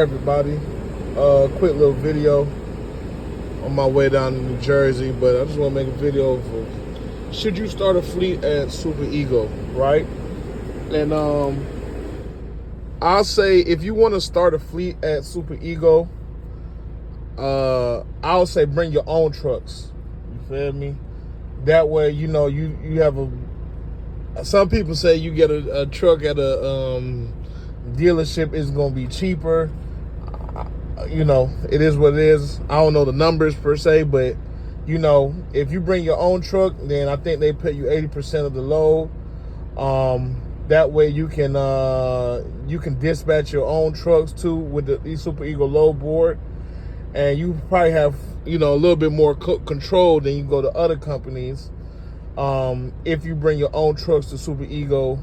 Everybody, quick little video on my way down to New Jersey, but I just want to make a video for should you start a fleet at Super Ego, right? And I'll say if you want to start a fleet at Super Ego, I'll say bring your own trucks. You feel me? That way, you know, you have some people say you get a truck at a dealership is going to be cheaper. You know, it is what it is. I don't know the numbers per se, but you know, if you bring your own truck, then I think they pay you 80% of the load. That way you can dispatch your own trucks too with the Super Ego load board, and you probably have, you know, a little bit more control than you go to other companies. If you bring your own trucks to Super Ego,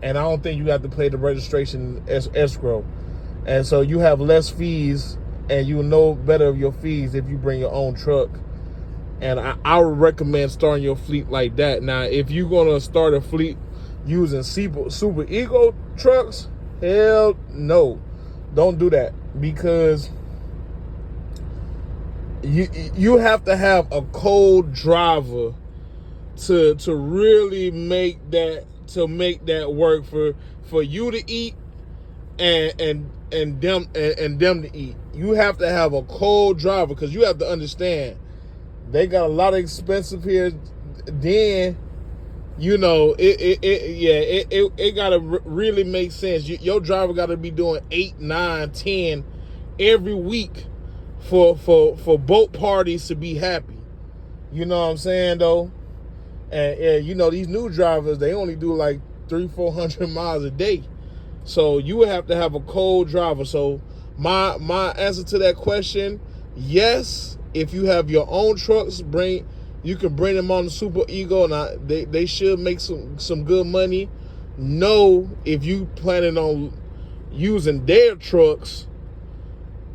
and I don't think you have to pay the registration escrow, and so you have less fees, and you know better of your fees if you bring your own truck. And I would recommend starting your fleet like that. Now, if you're gonna start a fleet using Super Ego trucks, hell no, don't do that, because you have to have a cold driver to really make that work for you to eat and them to eat. You have to have a cold driver, because you have to understand they got a lot of expensive here. Then, you know, it gotta really make sense. Your driver gotta be doing 8, 9, 10 every week for both parties to be happy. You know what I'm saying, though? And you know, these new drivers, they only do like 300-400 miles a day. So you would have to have a cold driver. So my answer to that question, yes, if you have your own trucks, you can bring them on the Super Ego, and they should make some good money. No, if you planning on using their trucks,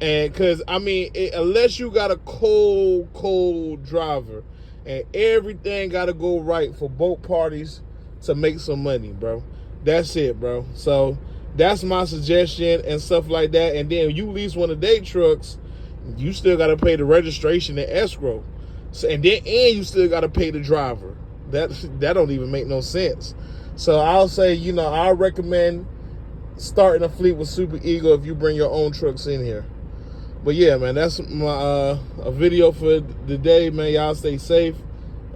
and because I mean, unless you got a cold driver, and everything got to go right for both parties to make some money, bro. That's it, bro. So that's my suggestion and stuff like that. And then you lease one of their trucks, you still got to pay the registration and escrow. So, and you still got to pay the driver. That don't even make no sense. So I'll say, you know, I recommend starting a fleet with Super Ego if you bring your own trucks in here. But yeah, man, that's my a video for the day, man. Y'all stay safe,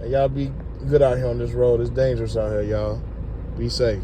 and y'all be good out here on this road. It's dangerous out here, y'all. Be safe.